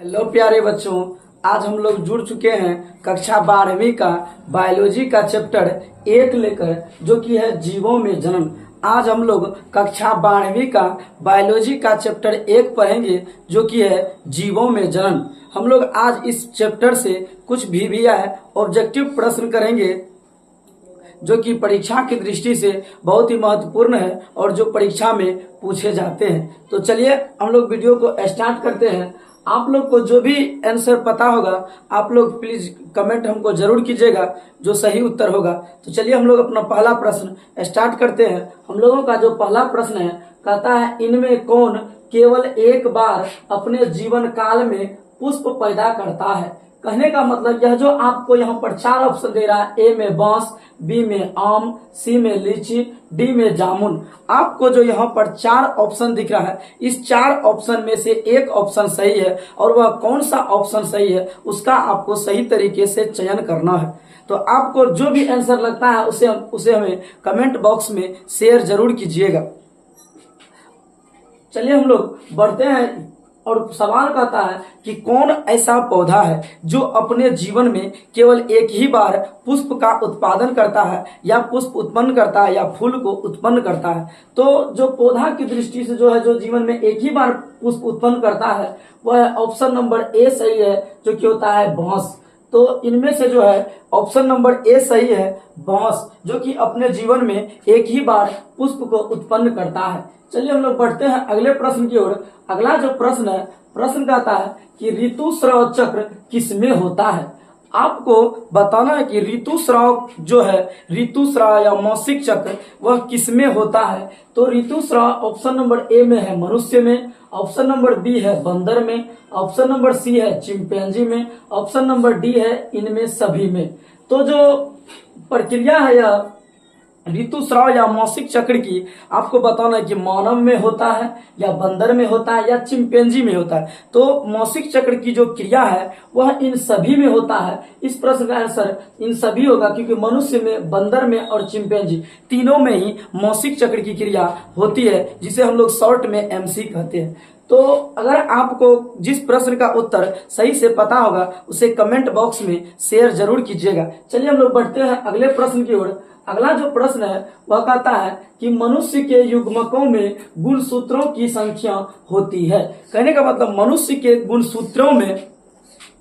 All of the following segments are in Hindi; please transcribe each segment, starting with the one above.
हेलो प्यारे बच्चों, आज हम लोग जुड़ चुके हैं कक्षा 12वीं का बायोलॉजी का चैप्टर 1 लेकर, जो कि है जीवों में जन्म। आज हम लोग कक्षा 12वीं का बायोलॉजी का चैप्टर 1 पढ़ेंगे, जो कि है जीवों में जन्म। हम लोग आज इस चैप्टर से कुछ वीवीआई ऑब्जेक्टिव प्रश्न करेंगे, जो कि परीक्षा की दृष्टि से बहुत ही महत्वपूर्ण है और जो परीक्षा में पूछे जाते हैं। तो चलिए हम लोग वीडियो को स्टार्ट करते हैं। आप लोग को जो भी आंसर पता होगा, आप लोग प्लीज कमेंट हमको जरूर कीजिएगा जो सही उत्तर होगा। तो चलिए हम लोग अपना पहला प्रश्न स्टार्ट करते हैं। हम लोगों का जो पहला प्रश्न है, कहता है इनमें कौन केवल एक बार अपने जीवन काल में पुष्प पैदा करता है। कहने का मतलब यह जो आपको यहाँ पर 4 ऑप्शन दे रहा है, ए में बांस, बी में आम, सी में लीची, डी में जामुन। आपको जो यहाँ पर 4 ऑप्शन दिख रहा है, इस 4 ऑप्शन में से एक ऑप्शन सही है, और वह कौन सा ऑप्शन सही है उसका आपको सही तरीके से चयन करना है। तो आपको जो भी आंसर लगता है उसे हमें कमेंट बॉक्स में शेयर जरूर कीजिएगा। चलिए हम लोग बढ़ते हैं, और सवाल कहता है कि कौन ऐसा पौधा है जो अपने जीवन में केवल एक ही बार पुष्प का उत्पादन करता है, या पुष्प उत्पन्न करता है, या फूल को उत्पन्न करता है। तो जो पौधा की दृष्टि से जो है, जो जीवन में एक ही बार पुष्प उत्पन्न करता है, वह ऑप्शन नंबर ए सही है, जो कि होता है बांस। तो इनमें से जो है ऑप्शन नंबर ए सही है, बांस, जो कि अपने जीवन में एक ही बार पुष्प को उत्पन्न करता है। चलिए हम लोग बढ़ते हैं अगले प्रश्न की ओर। अगला जो प्रश्न है, प्रश्न कहता है कि ऋतुस्राव चक्र किसमें होता है। आपको बताना है कि ऋतुस्राव जो है, ऋतुस्राव या मासिक चक्र, वह किसमें होता है। तो ऋतुस्राव ऑप्शन नंबर ए में है मनुष्य में, ऑप्शन नंबर बी है बंदर में, ऑप्शन नंबर सी है चिंपैंजी में, ऑप्शन नंबर डी है इनमें सभी में। तो जो प्रक्रिया है यह ऋतुस्राव या मासिक चक्र की, आपको बताना है कि मानव में होता है, या बंदर में होता है, या चिंपैंजी में होता है। तो मासिक चक्र की जो क्रिया है वह इन सभी में होता है। इस प्रश्न का आंसर इन सभी होगा, क्योंकि मनुष्य में, बंदर में और चिंपैंजी तीनों में ही मासिक चक्र की क्रिया होती है, जिसे हम लोग शॉर्ट में एमसी कहते हैं। तो अगर आपको जिस प्रश्न का उत्तर सही से पता होगा उसे कमेंट बॉक्स में शेयर जरूर कीजिएगा। चलिए हम लोग बढ़ते हैं अगले प्रश्न की ओर। अगला जो प्रश्न है वह कहता है कि मनुष्य के युग्मकों में गुणसूत्रों की संख्या होती है। कहने का मतलब मनुष्य के गुणसूत्रों में,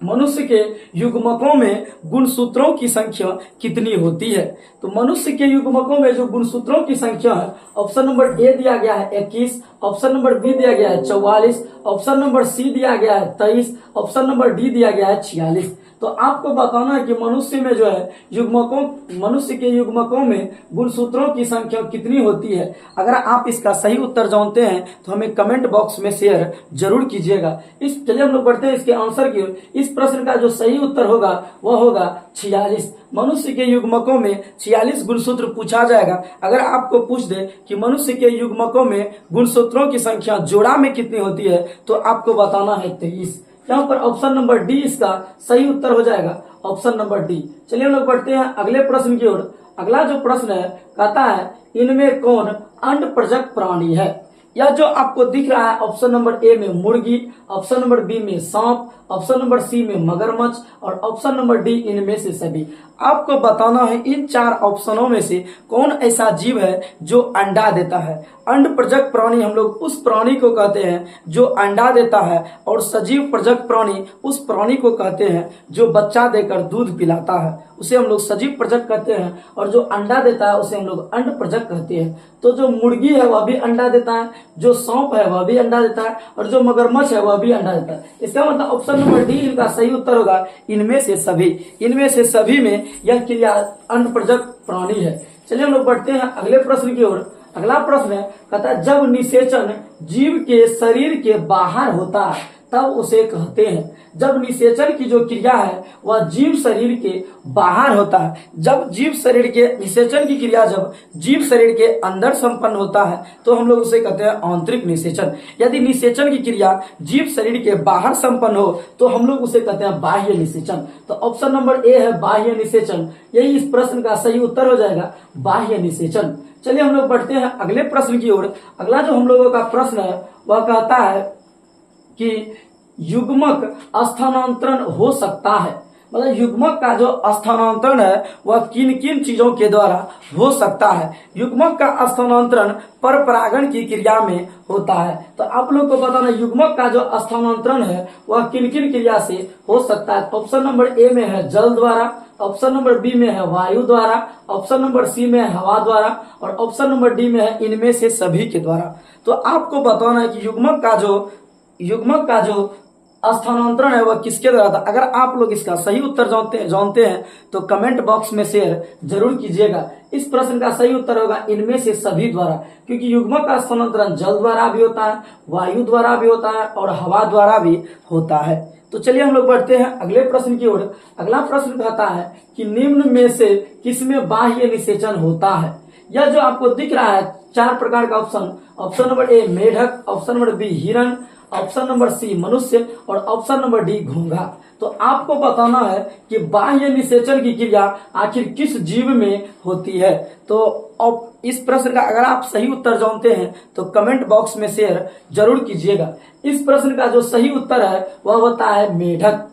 मनुष्य के युग्मकों में गुणसूत्रों की संख्या कितनी होती है। तो मनुष्य के युग्मकों में जो गुणसूत्रों की संख्या है, ऑप्शन नंबर ए दिया गया है 21, ऑप्शन नंबर बी दिया गया है 44, ऑप्शन नंबर सी दिया गया है 23, ऑप्शन नंबर डी दिया गया है 46। तो आपको बताना है कि मनुष्य में जो है युग्मकों, मनुष्य के युग्मकों में गुणसूत्रों की संख्या कितनी होती है। अगर आप इसका सही उत्तर जानते हैं तो हमें कमेंट बॉक्स में शेयर जरूर कीजिएगा। चलिए हम लोग बढ़ते हैं इसके आंसर की ओर। इस प्रश्न का जो सही उत्तर होगा वह होगा 46। मनुष्य के युग्मकों में 46 गुणसूत्र पूछा जाएगा। अगर आपको पूछ दे कि मनुष्य के युग्मकों में गुणसूत्रों की संख्या जोड़ा में कितनी होती है, तो आपको बताना है 23। यहाँ पर ऑप्शन नंबर डी इसका सही उत्तर हो जाएगा, ऑप्शन नंबर डी। चलिए हम लोग बढ़ते हैं अगले प्रश्न की ओर। अगला जो प्रश्न है कहता है इनमें कौन अंडप्रजक प्राणी है। यह जो आपको दिख रहा है, ऑप्शन नंबर ए में मुर्गी, ऑप्शन नंबर बी में सांप, ऑप्शन नंबर सी में मगरमच्छ, और ऑप्शन नंबर डी इनमें से सभी। आपको बताना है इन 4 ऑप्शनों में से कौन ऐसा जीव है जो अंडा देता है। अंडप्रजक प्राणी हम लोग उस प्राणी को कहते हैं जो अंडा देता है, और सजीव प्रजक प्राणी उस प्राणी को कहते हैं जो बच्चा देकर दूध पिलाता है, उसे हम लोग सजीव प्रजक कहते हैं। और जो अंडा देता है उसे हम लोग अंडप्रजक कहते हैं। तो जो मुर्गी है वह भी अंडा देता है, जो सांप है वह भी अंडा देता है, और जो मगरमच्छ है वह भी अंडा देता है। इसका मतलब ऑप्शन नंबर डी इनका सही उत्तर होगा, इनमें से सभी। इनमें से सभी में यह क्रिया अंडप्रजक प्राणी है। चलिए हम लोग बढ़ते हैं अगले प्रश्न की ओर। अगला प्रश्न है कहता है जब निषेचन जीव के शरीर के बाहर होता है तब उसे कहते हैं। जब निषेचन की जो क्रिया है वह जीव शरीर के बाहर होता है, जब जीव शरीर के निषेचन की क्रिया जब जीव शरीर के अंदर संपन्न होता है तो हम लोग उसे कहते हैं आंतरिक निषेचन। यदि निषेचन की क्रिया जीव शरीर के बाहर संपन्न हो तो हम लोग उसे कहते हैं बाह्य निषेचन। तो ऑप्शन नंबर ए है बाह्य निषेचन, यही इस प्रश्न का सही उत्तर हो जाएगा, बाह्य निषेचन। चलिए हम लोग बढ़ते हैं अगले प्रश्न की ओर। अगला जो हम लोगों का प्रश्न है वह कहता है कि युग्मक स्थानांतरण हो सकता है। मतलब युग्मक का जो स्थानांतरण है वह किन किन चीजों के द्वारा हो सकता है। युग्मक का स्थानांतरण पर परागण की क्रिया में होता है। तो आप लोग को बताना युग्मक का जो स्थानांतरण है वह किन किन क्रिया से हो सकता है। ऑप्शन नंबर ए में है जल द्वारा, ऑप्शन नंबर बी में है वायु द्वारा, ऑप्शन नंबर सी में है हवा द्वारा और ऑप्शन नंबर डी में है इनमें से सभी के द्वारा। तो आपको बताना है कि युग्मक का जो स्थानांतरण है वह किसके द्वारा था। अगर आप लोग इसका सही उत्तर जानते हैं तो कमेंट बॉक्स में शेयर जरूर कीजिएगा। इस प्रश्न का सही उत्तर होगा इनमें से सभी द्वारा, क्योंकि युग्मक का स्थानांतरण जल द्वारा भी होता है, वायु द्वारा भी होता है और हवा द्वारा भी होता है। तो चलिए हम लोग बढ़ते हैं अगले प्रश्न की ओर। अगला प्रश्न कहता है कि निम्न में से किसमें बाह्य निषेचन होता है। यह जो आपको दिख रहा है 4 प्रकार का ऑप्शन नंबर ए मेढक, ऑप्शन नंबर बी हिरण, ऑप्शन नंबर सी मनुष्य और ऑप्शन नंबर डी घोंघा। तो आपको बताना है कि बाह्य निषेचन की क्रिया आखिर किस जीव में होती है। तो अब इस प्रश्न का अगर आप सही उत्तर जानते हैं तो कमेंट बॉक्स में शेयर जरूर कीजिएगा। इस प्रश्न का जो सही उत्तर है वह होता है मेढक।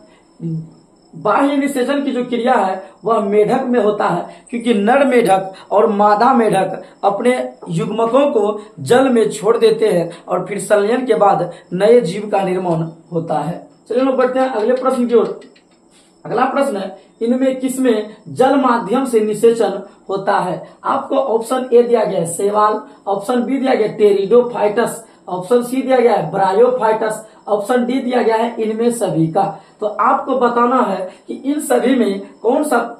बाह्य निषेचन की जो क्रिया है वह मेढक में होता है, क्योंकि नर मेढक और मादा मेढक अपने युग्मकों को जल में छोड़ देते हैं और फिर संलयन के बाद नए जीव का निर्माण होता है। चलिए लोग बढ़ते हैं अगले प्रश्न की ओर। अगला प्रश्न है इनमें किसमें जल माध्यम से निषेचन होता है। आपको ऑप्शन ए दिया गया है शैवाल, ऑप्शन बी दिया गया टेरिडोफाइटस, ऑप्शन सी दिया गया है ब्रायोफाइटस, ऑप्शन डी दिया गया है इनमें सभी का। तो आपको बताना है कि इन सभी में कौन सा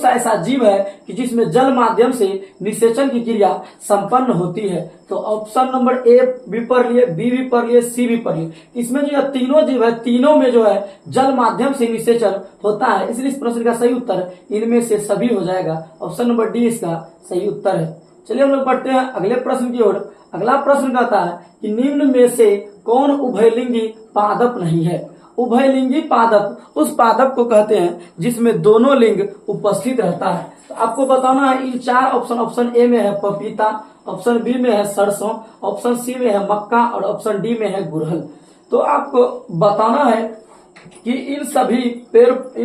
ऐसा जीव है कि जिसमें जल माध्यम से निषेचन की क्रिया संपन्न होती है। तो ऑप्शन नंबर ए भी पढ़ लिए, बी भी पढ़ लिए, सी भी पढ़ लिए। इसमें जो तीनों जीव है तीनों में जो है जल माध्यम से निषेचन होता है, इसलिए इस प्रश्न का सही उत्तर इनमें से सभी हो जाएगा। ऑप्शन नंबर डी इसका सही उत्तर है। चलिए हम लोग बढ़ते हैं अगले प्रश्न की ओर। अगला प्रश्न कहता है कि निम्न में से कौन उभयलिंगी पादप नहीं है। उभयलिंगी पादप उस पादप को कहते हैं जिसमें दोनों लिंग उपस्थित रहता है। तो आपको बताना है इन 4 ऑप्शन ए में है पपीता, ऑप्शन बी में है सरसों, ऑप्शन सी में है मक्का और ऑप्शन डी में है गुड़हल। तो आपको बताना है कि इन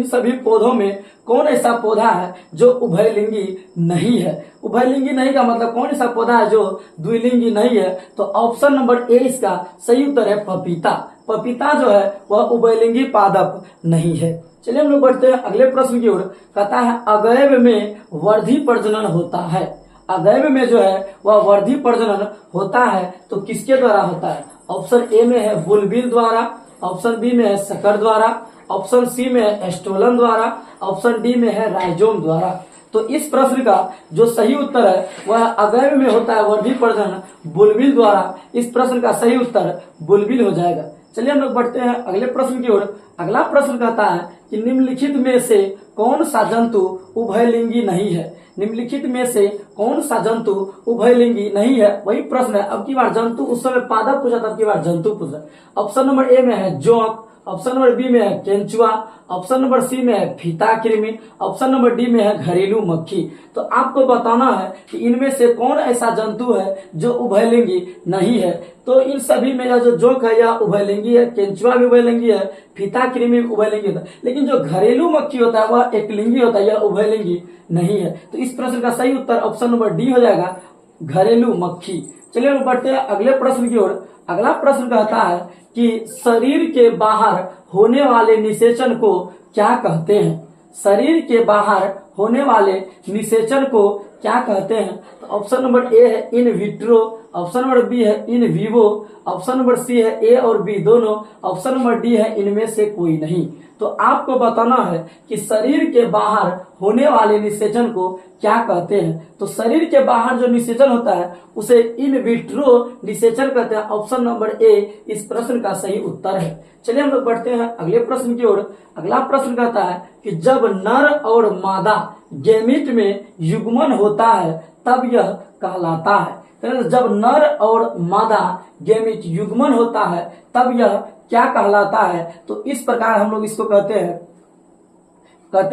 सभी पौधों में कौन ऐसा पौधा है जो उभयलिंगी नहीं है। उभयलिंगी नहीं का मतलब कौन ऐसा पौधा है जो द्विलिंगी नहीं है। तो ऑप्शन नंबर ए इसका सही उत्तर है पपीता। पपीता जो है वह उभयलिंगी पादप नहीं है। चलिए हम लोग बढ़ते हैं अगले प्रश्न की ओर। कहता है अगैव में वर्धी प्रजनन होता है। अगैव में जो है वह वर्धी प्रजनन होता है तो किसके द्वारा होता है। ऑप्शन ए में है बुलबिल द्वारा, ऑप्शन बी में है शकर द्वारा, ऑप्शन सी में है एस्टोलन द्वारा, ऑप्शन डी में है राइजोम द्वारा। तो इस प्रश्न का जो सही उत्तर है वह अगैव में होता है वर्धी प्रजनन बुलबिल द्वारा। इस प्रश्न का सही उत्तर बुलबिल हो जाएगा। चलिए हम लोग बढ़ते हैं अगले प्रश्न की ओर। अगला प्रश्न कहता है कि निम्नलिखित में से कौन सा जंतु उभयलिंगी नहीं है। निम्नलिखित में से कौन सा जंतु उभयलिंगी नहीं है, वही प्रश्न है। अब की बार जंतु उस समय पादप पूछा था, अब की बार जंतु पूछा। ऑप्शन नंबर ए में है जोंक, ऑप्शन नंबर बी में है केंचुआ, ऑप्शन नंबर सी में है फीता कृमि, ऑप्शन नंबर डी में है घरेलू मक्खी। तो आपको बताना है कि इनमें से कौन ऐसा जंतु है जो उभयलिंगी नहीं है। तो इन सभी में जो जोंक है यह उभयलिंगी है, केंचुआ भी उभयलिंगी है, फीता कृमि उभयलिंगी होता है, लेकिन जो घरेलू मक्खी होता है वह एकलिंगी होता है, यह उभयलिंगी नहीं है। तो इस प्रश्न का सही उत्तर ऑप्शन नंबर डी हो जाएगा घरेलू मक्खी। चलिए हम बढ़ते हैं अगले प्रश्न की ओर। अगला प्रश्न कहता है कि शरीर के बाहर होने वाले निषेचन को क्या कहते हैं। शरीर के बाहर होने वाले निषेचन को क्या कहते हैं। तो ऑप्शन नंबर ए है in vitro, option number B है in vivo, option number C है ए और बी दोनों, ऑप्शन नंबर डी है इनमें से कोई नहीं। तो आपको बताना है कि शरीर के बाहर होने वाले निषेचन को क्या कहते हैं। तो शरीर के बाहर जो निषेचन होता है उसे इन विट्रो निषेचन कहते हैं। ऑप्शन नंबर ए इस प्रश्न का सही उत्तर है। चलिए हम लोग बढ़ते हैं अगले प्रश्न की ओर। अगला प्रश्न कहता है कि जब नर और मादा गैमीट में युग्मन होता है तब यह कहलाता है। जब नर और मादा गैमीट युग्मन होता है तब यह क्या कहलाता है। तो इस प्रकार हम लोग इसको कहते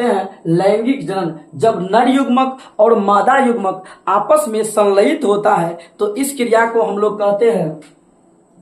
हैं लैंगिक जनन। जब नर युग्मक और मादा युग्मक आपस में संलयित होता है तो इस क्रिया को हम लोग कहते हैं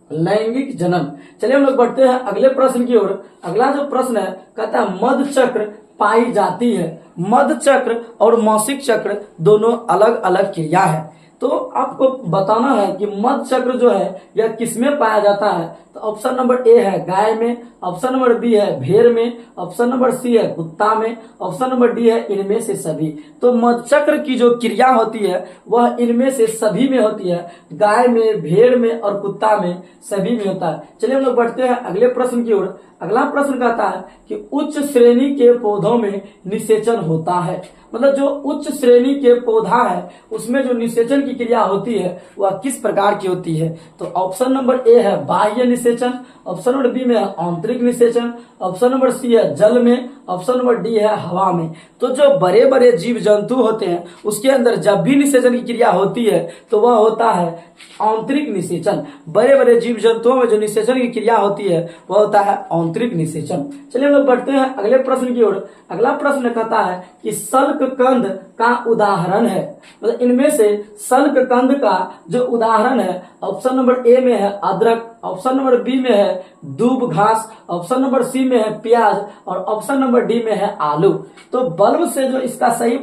लैंगिक जन्म। चलिए हम लोग बढ़ते हैं अगले प्रश्न की ओर। अगला जो प्रश्न है कहता है मध चक्र पाई जाती है। मध चक्र और मासिक चक्र दोनों अलग अलग क्रिया है। तो आपको बताना है कि मध चक्र जो है यह किसमें पाया जाता है। तो ऑप्शन नंबर ए है गाय में, ऑप्शन नंबर बी है भेड़ में, ऑप्शन नंबर सी है कुत्ता में, ऑप्शन नंबर डी है इनमें से सभी। तो मध चक्र की जो क्रिया होती है वह इनमें से सभी में होती है, गाय में, भेड़ में और कुत्ता में, सभी में होता है। चलिए हम लोग बढ़ते हैं अगले प्रश्न की ओर। अगला प्रश्न कहता है कि उच्च श्रेणी के पौधों में निषेचन होता है। मतलब जो उच्च श्रेणी के पौधा है उसमें जो निषेचन की क्रिया होती है वह किस प्रकार की होती है। तो ऑप्शन नंबर ए है बाह्य निषेचन, ऑप्शन नंबर बी में है आंतरिक निषेचन, ऑप्शन नंबर सी है जल में, ऑप्शन नंबर डी है हवा में। तो जो बड़े बड़े जीव जंतु होते हैं उसके अंदर जब भी निषेचन की क्रिया होती है तो वह होता है आंतरिक निषेचन। बड़े बड़े जीव जंतुओं में जो निषेचन की क्रिया होती है वह होता है आंतरिक निषेचन। चलिए हम लोग बढ़ते हैं अगले प्रश्न की ओर। अगला प्रश्न कहता है कि सल्क कंद का उदाहरण है। मतलब इनमें से सल्क कंद का जो उदाहरण है ऑप्शन नंबर ए में है अदरक, ऑप्शन नंबर बी में है दूब घास, ऑप्शन नंबर सी में है प्याज और ऑप्शन नंबर डी में है आलू। तो बल्ब से जो इसका सही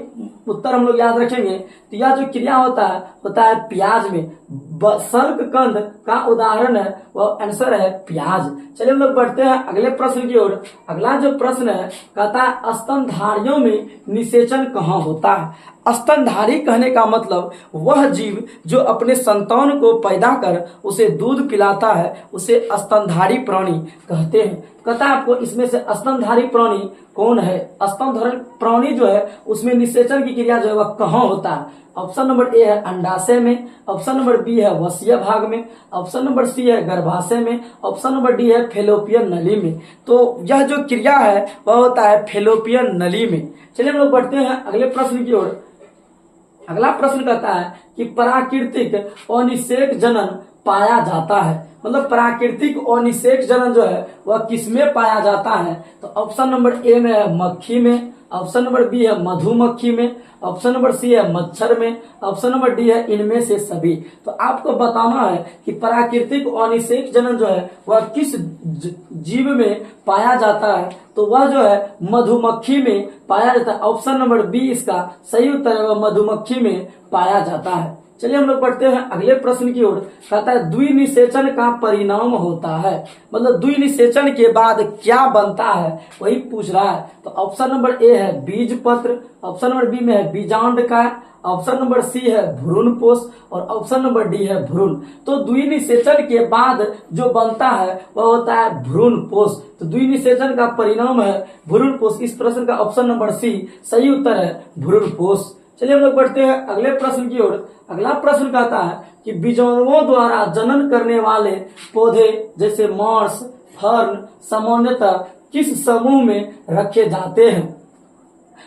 उत्तर हम लोग याद रखेंगे तो यह जो क्रिया होता है प्याज में। सल्क कंद का उदाहरण है वह आंसर है प्याज। चलिए हम लोग बढ़ते हैं अगले प्रश्न की ओर। अगला जो प्रश्न है कहता है स्तनधारियों में निषेचन कहाँ होता है। स्तनधारी कहने का मतलब वह जीव जो अपने संतान को पैदा कर उसे दूध पिलाता है उसे स्तनधारी प्राणी कहते हैं। कहता है आपको इसमें से स्तनधारी प्राणी कौन है। स्तनधारी प्राणी जो है उसमें निषेचन की क्रिया जो है वह कहाँ होता है। ऑप्शन नंबर ए है अंडाशय में, ऑप्शन नंबर बी है वसीय भाग में, ऑप्शन नंबर सी है गर्भाशय में, ऑप्शन नंबर डी है फेलोपियन नली में। तो यह जो क्रिया है वह होता है फेलोपियन नली में। चलिए हम लोग बढ़ते हैं अगले प्रश्न की ओर। अगला प्रश्न कहता है कि प्राकृतिक अनिषेक जनन पाया जाता है। मतलब प्राकृतिक अनिषेक जनन जो है वह किसमें पाया जाता है। तो ऑप्शन नंबर ए में है मक्खी में, ऑप्शन नंबर बी है मधुमक्खी में, ऑप्शन नंबर सी है मच्छर में, ऑप्शन नंबर डी है इनमें से सभी। तो आपको बताना है कि प्राकृतिक अनिषेक जनन जो है वह किस जीव में पाया जाता है। तो वह जो है मधुमक्खी में पाया जाता है। ऑप्शन नंबर बी इसका सही उत्तर है, वह मधुमक्खी में पाया जाता है। चलिए हम लोग पढ़ते हैं अगले प्रश्न की ओर। कहता है द्विनिषेचन का परिणाम होता है। मतलब द्विनिषेचन के बाद क्या बनता है वही पूछ रहा है। तो ऑप्शन नंबर ए है बीज पत्र, ऑप्शन नंबर बी में है बीजांडकाय, ऑप्शन नंबर सी है भ्रूण पोष और ऑप्शन नंबर डी है भ्रूण। तो द्विनिषेचन के बाद जो बनता है वह होता है भ्रूण पोष। तो द्विनिषेचन का परिणाम है भ्रूण पोष। इस प्रश्न का ऑप्शन नंबर सी सही उत्तर है भ्रूण पोष। चलिए हम लोग बढ़ते हैं अगले प्रश्न की ओर। अगला प्रश्न कहता है कि बीजाणुओं द्वारा जनन करने वाले पौधे जैसे मार्स, फर्न सामान्यतः किस समूह में रखे जाते हैं।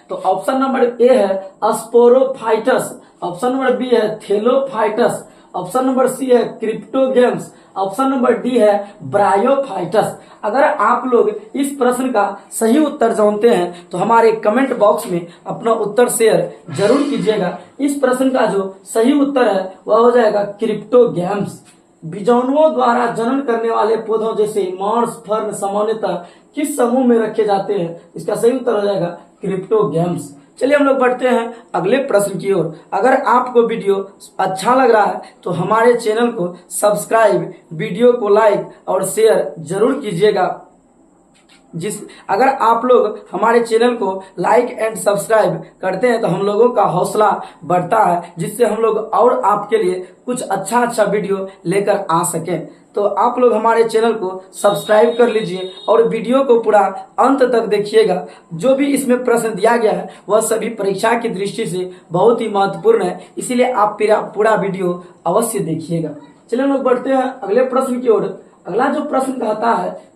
तो ऑप्शन नंबर ए है स्पोरोफाइटस, ऑप्शन नंबर बी है थेलोफाइटस, ऑप्शन नंबर सी है क्रिप्टोगेम्स, ऑप्शन नंबर डी है ब्रायोफाइटस। अगर आप लोग इस प्रश्न का सही उत्तर जानते हैं तो हमारे कमेंट बॉक्स में अपना उत्तर शेयर जरूर कीजिएगा। इस प्रश्न का जो सही उत्तर है वह हो जाएगा क्रिप्टोगेम्स। बीजाणुओं द्वारा जनन करने वाले पौधों जैसे मार्स, फर्न सामान्यतः किस समूह में रखे जाते हैं। इसका सही उत्तर हो जाएगा क्रिप्टोगेम्स। चलिए हम लोग बढ़ते हैं अगले प्रश्न की ओर। अगर आपको वीडियो अच्छा लग रहा है तो हमारे चैनल को सब्सक्राइब, वीडियो को लाइक और शेयर जरूर कीजिएगा। अगर आप लोग हमारे चैनल को लाइक एंड सब्सक्राइब करते हैं तो हम लोगों का हौसला बढ़ता है, जिससे हम लोग और आपके लिए कुछ अच्छा वीडियो लेकर आ सकें। तो आप लोग हमारे चैनल को सब्सक्राइब कर लीजिए और वीडियो को पूरा अंत तक देखिएगा। जो भी इसमें प्रश्न दिया गया है वह सभी परीक्षा की दृष्टि से बहुत ही महत्वपूर्ण है, इसीलिए आप पूरा वीडियो अवश्य देखिएगा। चलिए हम लोग बढ़ते हैं अगले प्रश्न की ओर। अगला जो प्रश्न कहता है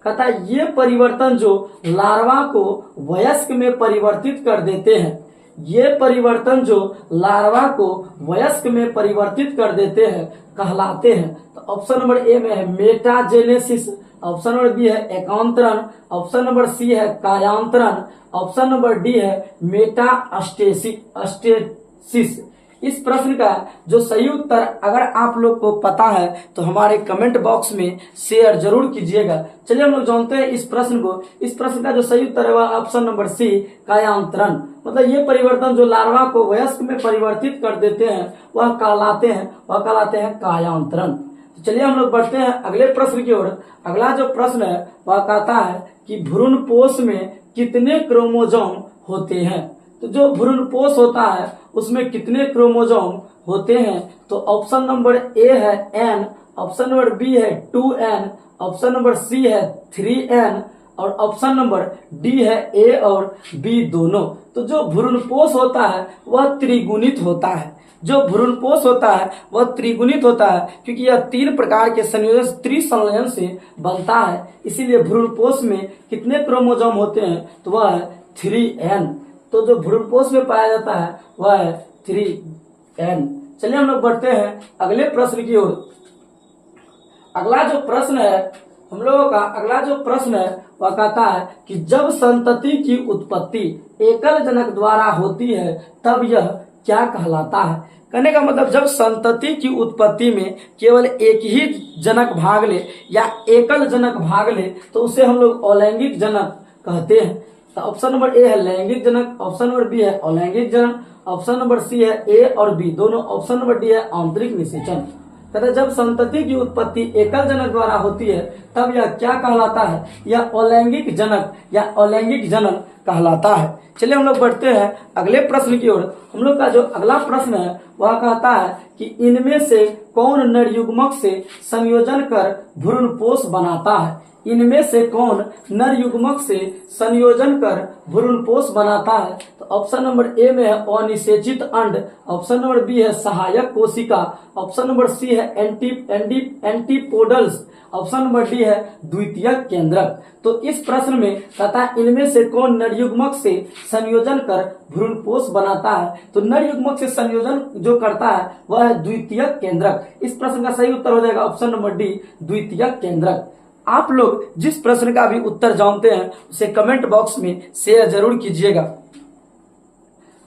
ये परिवर्तन जो लार्वा को वयस्क में परिवर्तित कर देते हैं, ये परिवर्तन जो लार्वा को वयस्क में परिवर्तित कर देते हैं कहलाते हैं। तो ऑप्शन नंबर ए में है मेटाजेनेसिस, ऑप्शन नंबर बी है एकांतरण, ऑप्शन नंबर सी है कायांतरण, ऑप्शन नंबर डी है मेटास्टेसिस। इस प्रश्न का जो सही उत्तर अगर आप लोग को पता है तो हमारे कमेंट बॉक्स में शेयर जरूर कीजिएगा। चलिए हम लोग जानते हैं इस प्रश्न को। इस प्रश्न का जो सही उत्तर है वह ऑप्शन नंबर सी, कायांतरण। मतलब ये परिवर्तन जो लार्वा को वयस्क में परिवर्तित कर देते हैं वह कहलाते हैं कायांतरण। तो चलिए हम लोग बढ़ते हैं अगले प्रश्न की ओर। अगला जो प्रश्न है वह कहता है कि भ्रूणपोष में कितने क्रोमोसोम होते हैं। तो जो भ्रूणपोष होता है उसमें कितने क्रोमोसोम होते हैं। तो ऑप्शन नंबर ए है n, ऑप्शन नंबर बी है 2n, ऑप्शन नंबर सी है 3n और ऑप्शन नंबर डी है ए और बी दोनों। तो जो भ्रूणपोष होता है वह त्रिगुणित होता है। जो भ्रूणपोष होता है वह त्रिगुणित होता है क्योंकि यह 3 प्रकार के संयोजन त्रिसंयोजन से बनता है। इसीलिए भ्रूणपोष में कितने क्रोमोसोम होते हैं तो वह है 3n। तो जो भ्रूणपोष में पाया जाता है वह है 3n। चलिए हम लोग बढ़ते हैं अगले प्रश्न की ओर। अगला जो प्रश्न है वह कहता है कि जब संतति की उत्पत्ति एकल जनक द्वारा होती है तब यह क्या कहलाता है। कहने का मतलब जब संतति की उत्पत्ति में केवल एक ही जनक भाग ले या एकल जनक भाग ले तो उसे हम लोग अलैंगिक जनक कहते हैं। तो ऑप्शन नंबर ए है लैंगिक जनक, ऑप्शन नंबर बी है अलैंगिक जनक, ऑप्शन नंबर सी है ए और बी दोनों, ऑप्शन नंबर डी है आंतरिक निषेचन। कहते जब संतति की उत्पत्ति एकल जनक द्वारा होती है तब यह क्या कहलाता है, यह अलैंगिक जनक या अलैंगिक जनन कहलाता है। चलिए हम लोग बढ़ते हैं अगले प्रश्न की ओर। हम लोग का जो अगला प्रश्न है वह कहता है कि इनमें से कौन नर युग्मक से संयोजन कर भ्रूणपोष बनाता है। इनमें से कौन नर युग्मक से संयोजन कर भ्रूणपोष बनाता है। तो ऑप्शन नंबर ए में है अनिषेचित अंड, ऑप्शन नंबर बी है सहायक कोशिका, ऑप्शन नंबर सी है एंटीपोडल्स, ऑप्शन नंबर डी है द्वितीयक केंद्रक। तो इस प्रश्न में कहता है इनमें से कौन नर युग्मक से संयोजन कर भ्रूणपोष बनाता है। तो नर युग्मक से संयोजन जो करता है वह है द्वितीयक केंद्रक। इस प्रश्न का सही उत्तर हो जाएगा ऑप्शन नंबर डी, द्वितीयक केंद्रक। आप लोग जिस प्रश्न का भी उत्तर जानते हैं उसे कमेंट बॉक्स में शेयर जरूर कीजिएगा।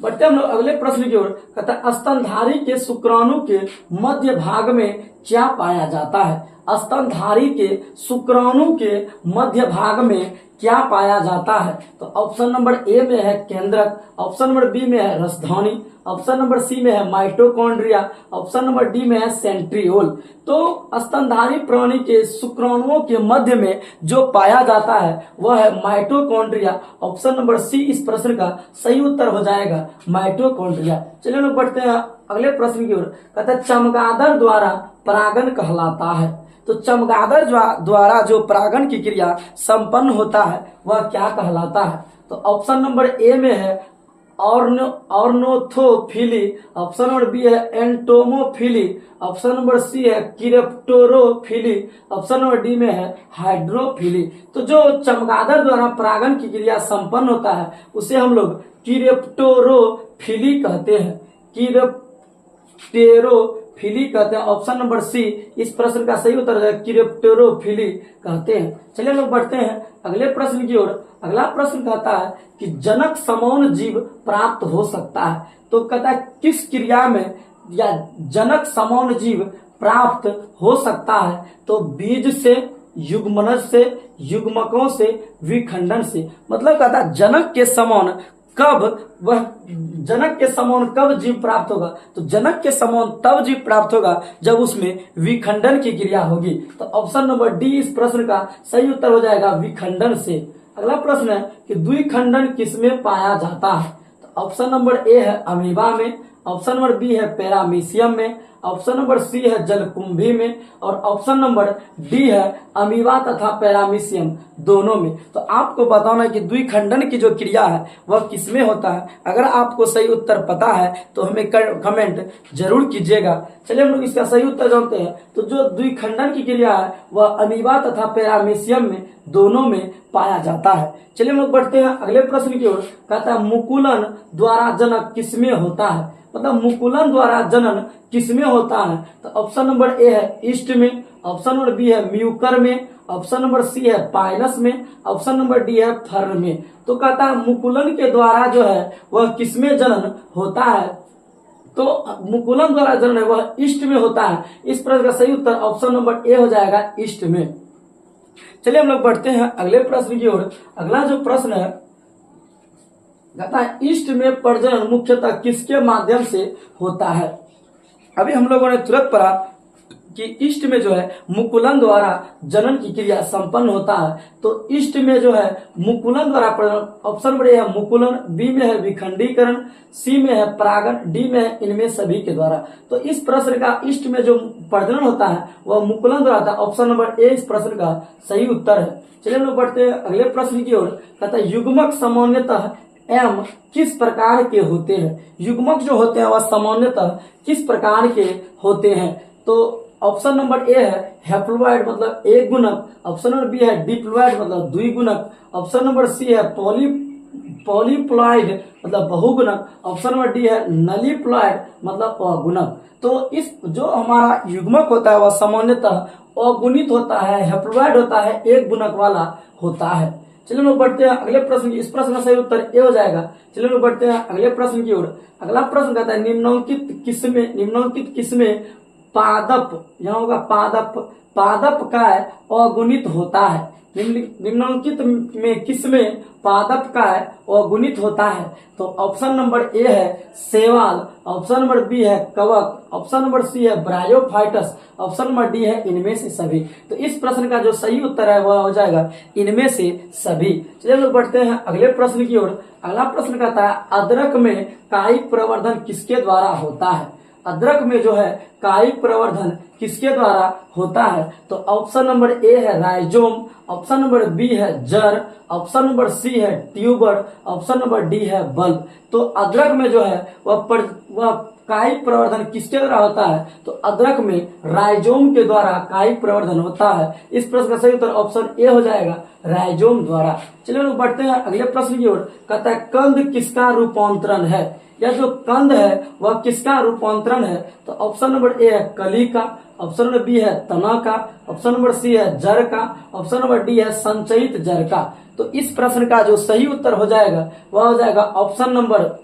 बढ़ते हम लोग अगले प्रश्न की ओर। कहता है स्तनधारी के शुक्राणु के मध्य भाग में क्या पाया जाता है। स्तनधारी के शुक्राणु के मध्य भाग में क्या पाया जाता है। तो ऑप्शन नंबर ए में है केंद्रक, ऑप्शन नंबर बी में है रसधानी, ऑप्शन नंबर सी में है माइटोकॉन्ड्रिया, ऑप्शन नंबर डी में है सेंट्रियोल। तो स्तनधारी प्राणी के शुक्राणुओं के मध्य में जो पाया जाता है वह है माइटोकॉन्ड्रिया। ऑप्शन नंबर सी इस प्रश्न का सही उत्तर हो जाएगा, माइटोकॉन्ड्रिया। चलिए लोग बढ़ते हैं अगले प्रश्न की ओर। कहता है चमगादड़ द्वारा परागण कहलाता है। तो चमगादड़ द्वारा जो परागण की क्रिया संपन्न होता है वह क्या कहलाता है। तो ऑप्शन नंबर ए में है ऑर्नोथोफिली, ऑप्शन नंबर बी है एंटोमोफिली, ऑप्शन नंबर सी है किरेप्टोरोफिली, ऑप्शन नंबर डी में है हाइड्रोफिली। तो जो चमगादड़ द्वारा परागण की क्रिया संपन्न होता है उसे हम लोग किरेप्टोरोफिली कहते हैं, किरेप्टेरोफिली कहते हैं। ऑप्शन नंबर सी इस प्रश्न का सही उत्तर है, किरेप्टेरोफिली कहते हैं। चलिए लोग बढ़ते हैं अगले प्रश्न की ओर। अगला प्रश्न कहता है कि जनक समौन जीव प्राप्त हो सकता है। तो कहता है किस क्रिया में या जनक समौन जीव प्राप्त हो सकता है। तो बीज से, युग्मनज से, युग्मकों से, विखंडन से। मतलब कहता है जनक के समान कब जीव प्राप्त होगा। तो जनक के समान तब जीव प्राप्त होगा जब उसमें विखंडन की क्रिया होगी। तो ऑप्शन नंबर डी इस प्रश्न का सही उत्तर हो जाएगा, विखंडन से। अगला प्रश्न है कि द्विखंडन किसमें पाया जाता है। तो ऑप्शन नंबर ए है अमीबा में, ऑप्शन नंबर बी है पैरामीशियम में, ऑप्शन नंबर सी है जलकुंभी में और ऑप्शन नंबर डी है अमीबा तथा पैरामीशियम दोनों में। तो आपको बताना है कि द्विखंडन की जो क्रिया है वह किसमें होता है। अगर आपको सही उत्तर पता है तो हमें कमेंट जरूर कीजिएगा। चलिए हम लोग इसका सही उत्तर जानते हैं। तो जो द्विखंडन की क्रिया है वह अमीबा तथा पैरामीशियम में दोनों में पाया जाता है। चलिए हम लोग बढ़ते हैं अगले प्रश्न की ओर। कहता है मुकुलन द्वारा जनक किसमें होता है। मतलब मुकुलन द्वारा जनन किसमें होता है। तो ऑप्शन नंबर ए है ईस्ट में, ऑप्शन नंबर बी है म्यूकर में, ऑप्शन नंबर सी है पाइलस में, ऑप्शन नंबर डी है फर्न में। तो कहता है मुकुलन के द्वारा जो है वह किसमें जनन होता है। तो मुकुलन द्वारा जनन है वह ईस्ट में होता है। इस प्रश्न का सही उत्तर ऑप्शन नंबर ए हो जाएगा, ईस्ट में। चलिए हम लोग बढ़ते हैं अगले प्रश्न की ओर। अगला जो प्रश्न है कहता है ईस्ट में प्रजनन मुख्यतः किसके माध्यम से होता है। अभी हम लोगों ने तुरंत पढ़ा कि ईस्ट में जो है मुकुलन द्वारा जनन की क्रिया संपन्न होता है। तो ईस्ट में जो है मुकुलन द्वारा प्रजनन, ऑप्शन नंबर ए है मुकुलन, बी में है विखंडीकरण, सी में है परागण, डी में है इनमें सभी के द्वारा। तो इस प्रश्न का ईस्ट में जो प्रजनन होता है वह मुकुलन द्वारा होता है। ऑप्शन नंबर ए इस प्रश्न का सही उत्तर है। चलिए हम लोग बढ़ते हैं अगले प्रश्न की ओर। कहता है युग्मक सामान्यतः एम किस प्रकार के होते हैं। युग्मक जो होते हैं वह सामान्यतः किस प्रकार के होते हैं। तो ऑप्शन नंबर ए है हैप्लोइड मतलब एक गुणक, ऑप्शन नंबर बी है डिप्लॉइड मतलब द्विगुणक, ऑप्शन नंबर सी है पॉलीप्लॉइड मतलब बहुगुणक, ऑप्शन नंबर डी है नलीप्लॉइड मतलब अगुणक। तो इस जो हमारा युग्मक होता है वह सामान्यतः अगुणित होता है, हैप्लोइड होता है, एक गुणक वाला होता है। चलिए लोग बढ़ते हैं अगले प्रश्न की। इस प्रश्न का सही उत्तर ए हो जाएगा। चलिए लोग बढ़ते हैं अगले प्रश्न की ओर। अगला प्रश्न कहता है निम्नलिखित किसमें पादप, यहाँ होगा पादप का अगुणित होता है। निम्नलिखित में किसमें पादप का अगुणित होता है। तो ऑप्शन नंबर ए है शैवाल, ऑप्शन नंबर बी है कवक, ऑप्शन नंबर सी है ब्रायोफाइटस, ऑप्शन नंबर डी है इनमें से सभी। तो इस प्रश्न का जो सही उत्तर है वह हो जाएगा इनमें से सभी। चलिए लोग बढ़ते हैं अगले प्रश्न की ओर। अगला प्रश्न कहता है अदरक में कायिक प्रवर्धन किसके द्वारा होता है। अदरक में जो है कायिक प्रवर्धन किसके द्वारा होता है। तो ऑप्शन नंबर ए है राइजोम, ऑप्शन नंबर बी है जड़, ऑप्शन नंबर सी है ट्यूबर, ऑप्शन नंबर डी है बल्ब। तो अदरक में जो है वह कायिक प्रवर्धन किसके द्वारा होता है। तो अदरक में राइजोम के द्वारा कायिक प्रवर्धन होता है। इस प्रश्न का सही उत्तर ऑप्शन ए हो जाएगा, राइजोम द्वारा। चलिए लोग बढ़ते हैं अगले प्रश्न की ओर। कहता है कंद किसका रूपांतरण है। यह जो कंद है वह किसका रूपांतरण है। तो ऑप्शन नंबर ए है कली का, ऑप्शन नंबर बी है तना का, ऑप्शन नंबर सी है जड़ का, ऑप्शन नंबर डी है संचयित जड़ का। तो इस प्रश्न का जो सही उत्तर हो जाएगा वह हो जाएगा ऑप्शन नंबर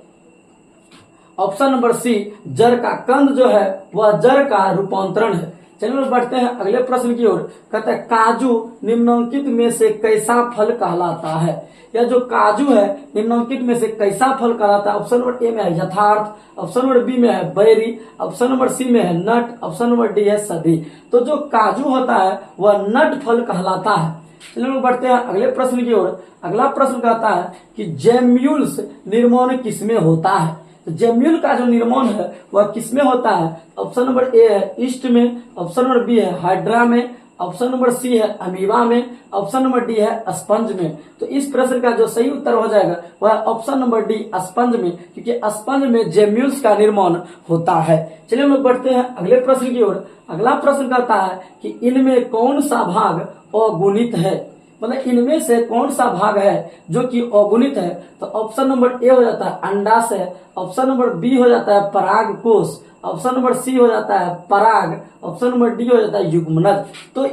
सी जड़ का। कंद जो है वह जड़ का रूपांतरण है। चलिए बढ़ते हैं अगले प्रश्न की ओर। कहता है काजू निम्नलिखित में से कैसा फल कहलाता है। यह जो काजू है निम्नलिखित में से कैसा फल कहलाता है। ऑप्शन नंबर ए में है यथार्थ, ऑप्शन नंबर बी में है बैरी, ऑप्शन नंबर सी में है नट, ऑप्शन नंबर डी है सदी। तो जो काजू होता है वह नट फल कहलाता है। चलिए लोग बढ़ते हैं अगले प्रश्न की ओर। अगला प्रश्न कहता है कि जेम्यूल्स निर्माण किसमें होता है। तो जेम्यूल का जो निर्माण है वह किसमें होता है। ऑप्शन नंबर ए है ईस्ट में, ऑप्शन नंबर बी है हाइड्रा में, ऑप्शन नंबर सी है अमीबा में, ऑप्शन नंबर डी है स्पंज में। तो इस प्रश्न का जो सही उत्तर हो जाएगा वह ऑप्शन नंबर डी स्पंज में, क्योंकि स्पंज में जेम्यूल्स का निर्माण होता है। चलिए हम लोग बढ़ते हैं अगले प्रश्न की ओर। अगला प्रश्न कहता है कि इनमें कौन सा भाग अगुणित है। मतलब इनमें से कौन सा भाग है जो कि अगुणित है। तो ऑप्शन नंबर ए हो जाता है अंडाशय, ऑप्शन नंबर बी हो जाता है पराग कोश, ऑप्शन नंबर सी हो जाता है पराग, ऑप्शन नंबर डी हो जाता है युग्मनज। तो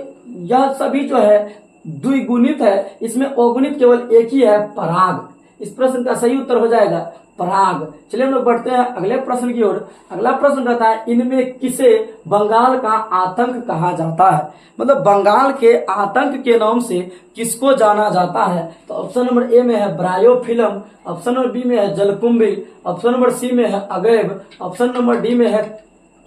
यह सभी जो है द्विगुणित है, इसमें अगुणित केवल एक ही है पराग। इस प्रश्न का सही उत्तर हो जाएगा पराग। चलिए हम लोग बढ़ते हैं अगले प्रश्न की ओर। अगला प्रश्न कहता है इनमें किसे बंगाल का आतंक कहा जाता है। मतलब बंगाल के आतंक के नाम से किसको जाना जाता है। तो ऑप्शन नंबर ए में है ब्रायोफिल्म, ऑप्शन नंबर बी में है जलकुंभी, ऑप्शन नंबर सी में है अगैब, ऑप्शन नंबर डी में है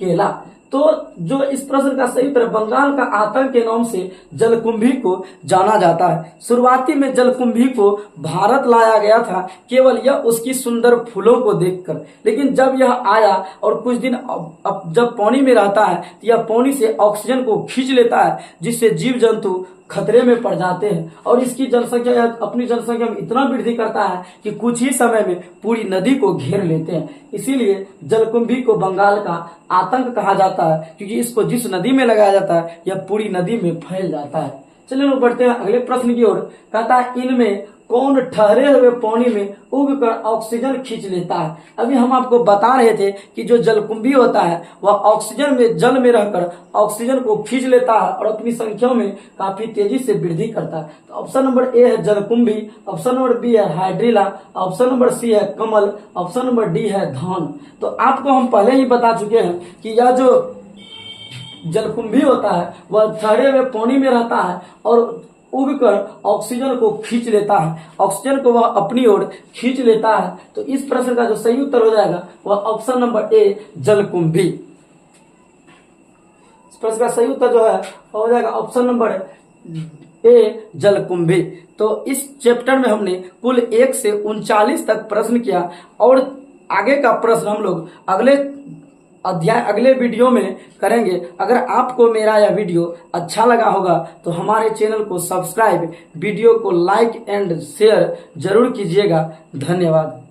केला। तो जो इस प्रश्न का सही उत्तर बंगाल का आतंक के नाम से जलकुंभी को जाना जाता है। शुरुआती में जलकुंभी को भारत लाया गया था केवल यह उसकी सुंदर फूलों को देखकर, लेकिन जब यह आया और कुछ दिन अब जब पानी में रहता है तो यह पानी से ऑक्सीजन को खींच लेता है, जिससे जीव जंतु खतरे में पड़ जाते हैं और इसकी जनसंख्या अपनी जनसंख्या में इतना वृद्धि करता है कि कुछ ही समय में पूरी नदी को घेर लेते हैं। इसीलिए जलकुंभी को बंगाल का आतंक कहा जाता है, क्योंकि इसको जिस नदी में लगाया जाता है यह पूरी नदी में फैल जाता है। चलिए लोग बढ़ते हैं अगले प्रश्न की ओर। कहता है इनमें कौन ठहरे हुए पानी में उगकर ऑक्सीजन खींच लेता है। अभी हम आपको बता रहे थे कि जो जलकुंभी होता है वह ऑक्सीजन में, जल में रहकर ऑक्सीजन को खींच लेता है और अपनी संख्या में काफी तेजी से वृद्धि करता है। तो ऑप्शन नंबर ए है जलकुंभी, ऑप्शन नंबर बी है हाइड्रिला, ऑप्शन नंबर सी है कमल, ऑप्शन नंबर डी है धान। तो आपको हम पहले ही बता चुके हैं कि यह जो जलकुंभी होता है वह ठहरे हुए पानी में रहता है और उगकर ऑक्सीजन को खींच लेता है, ऑक्सीजन को वह अपनी ओर खींच लेता है। तो इस प्रश्न का जो सही उत्तर हो जाएगा वह ऑप्शन नंबर ए जलकुंभी। इस प्रश्न का सही उत्तर जो है हो जाएगा ऑप्शन नंबर ए जलकुंभी। तो इस चैप्टर में हमने कुल 1 से 39 तक प्रश्न किया और आगे का प्रश्न हम लोग अगले अध्याय, अगले वीडियो में करेंगे। अगर आपको मेरा यह वीडियो अच्छा लगा होगा तो हमारे चैनल को सब्सक्राइब, वीडियो को लाइक एंड शेयर जरूर कीजिएगा। धन्यवाद।